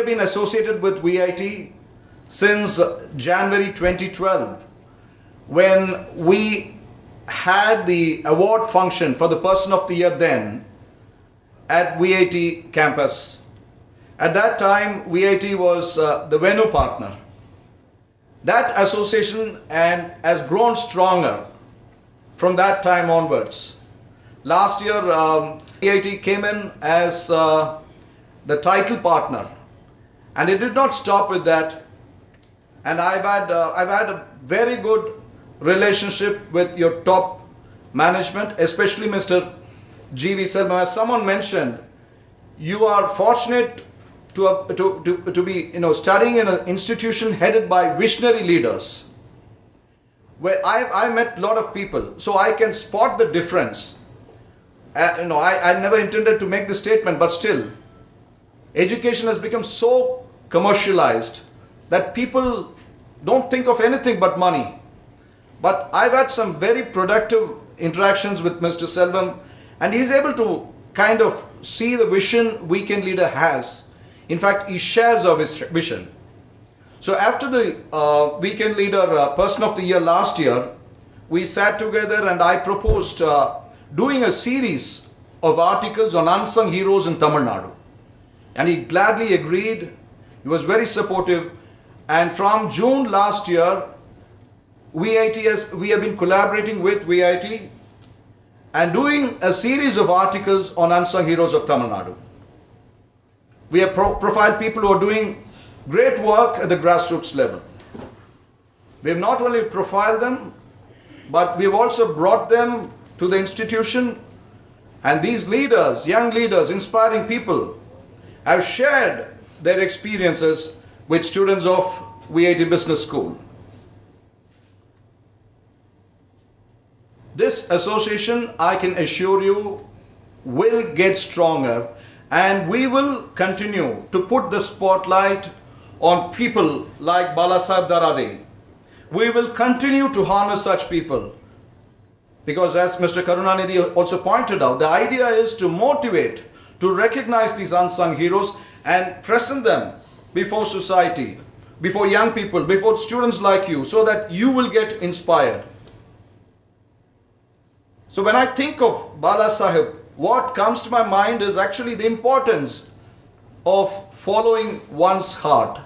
been associated with VIT since January 2012, when we had the award function for the Person of the Year then at VIT campus. At that time, VIT was the venue partner. That association and has grown stronger from that time onwards. Last year, VIT came in as the title partner, and it did not stop with that. And I've had a very good relationship with your top management, especially Mr. G.V. Selvam. As someone mentioned, you are fortunate to be studying in an institution headed by visionary leaders, where I met a lot of people, so I can spot the difference. I never intended to make this statement, but still, education has become so commercialized that people don't think of anything but money. But I've had some very productive interactions with Mr. Selvam, and he's able to kind of see the vision Weekend Leader has. In fact, he shares our vision. So after the Weekend Leader Person of the Year last year, we sat together and I proposed doing a series of articles on unsung heroes in Tamil Nadu. And he gladly agreed. He was very supportive. And from June last year, we have been collaborating with VIT and doing a series of articles on unsung heroes of Tamil Nadu. We have profiled people who are doing great work at the grassroots level. We have not only profiled them, but we have also brought them to the institution, and these leaders, young leaders, inspiring people, have shared their experiences with students of VIT Business School. This association, I can assure you, will get stronger, and we will continue to put the spotlight on people like Balasaheb Darade. We will continue to honor such people, because as Mr. Karunanidhi also pointed out, the idea is to motivate, to recognize these unsung heroes and present them before society, before young people, before students like you, so that you will get inspired. So when I think of Balasaheb, what comes to my mind is actually the importance of following one's heart.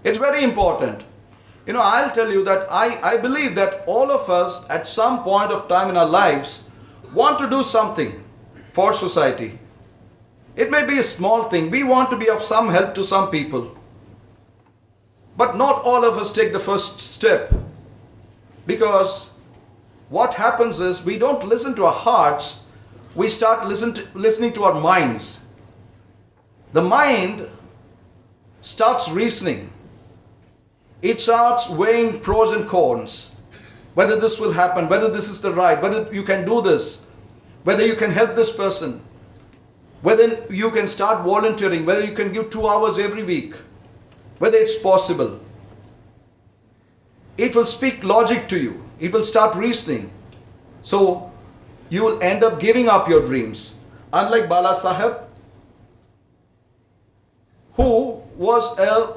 It's very important. I'll tell you that I believe that all of us at some point of time in our lives want to do something for society. It may be a small thing. We want to be of some help to some people. But not all of us take the first step, because what happens is we don't listen to our hearts, we start listening to our minds. The mind starts reasoning. It starts weighing pros and cons, whether this will happen, whether this is the right, whether you can do this, whether you can help this person, whether you can start volunteering, whether you can give 2 hours every week, whether it's possible. It will speak logic to you. It will start reasoning. So you will end up giving up your dreams. Unlike Balasaheb, who was a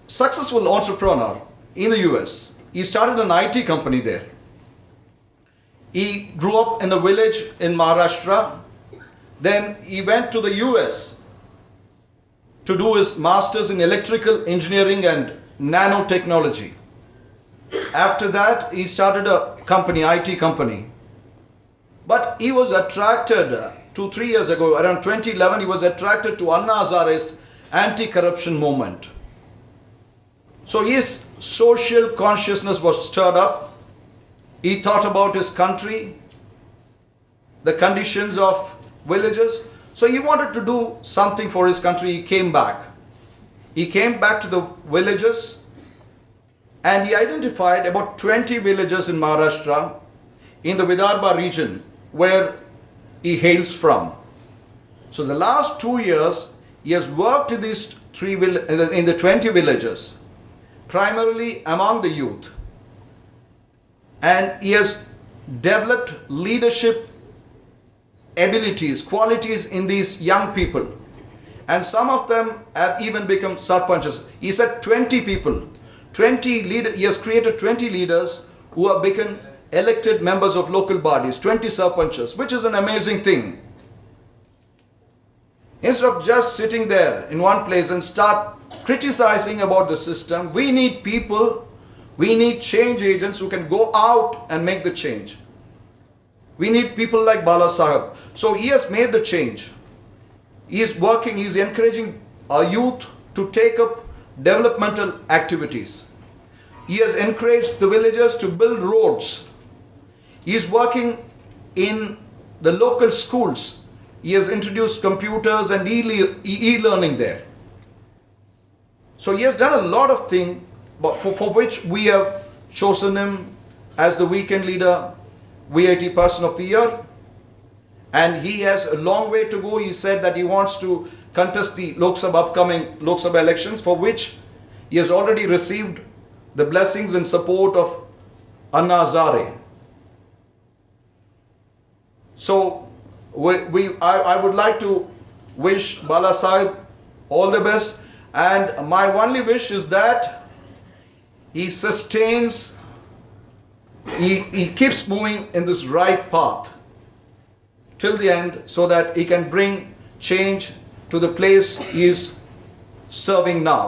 successful entrepreneur in the US. He started an IT company there. He grew up in a village in Maharashtra. Then he went to the US to do his master's in electrical engineering and nanotechnology. After that, he started a company, IT company. But he was attracted, 2-3 years ago, around 2011, he was attracted to Anna Hazare's anti-corruption movement. So his social consciousness was stirred up. He thought about his country, the conditions of villages. So he wanted to do something for his country. He came back. He came back to the villages, and he identified about 20 villages in Maharashtra, in the Vidarbha region, where he hails from. So the last 2 years, he has worked in these in the 20 villages, primarily among the youth. And he has developed leadership abilities, qualities in these young people. and some of them have even become sarpanchas. He said 20 people, 20 leaders. He has created 20 leaders who have become elected members of local bodies, 20 sarpanchas, which is an amazing thing. Instead of just sitting there in one place and start criticizing about the system, we need people, we need change agents who can go out and make the change. We need people like Bala Sahib. So he has made the change. He is working, he is encouraging our youth to take up developmental activities. He has encouraged the villagers to build roads. He is working in the local schools. He has introduced computers and e-learning there. So he has done a lot of things, but for which we have chosen him as the weekend leader, VIT Person of the Year. And he has a long way to go. He said that he wants to contest the upcoming Lok Sabha elections, for which he has already received the blessings and support of Anna Hazare. So I would like to wish Bala Sahib all the best, and my only wish is that he sustains, he keeps moving in this right path till the end, so that he can bring change to the place he is serving now.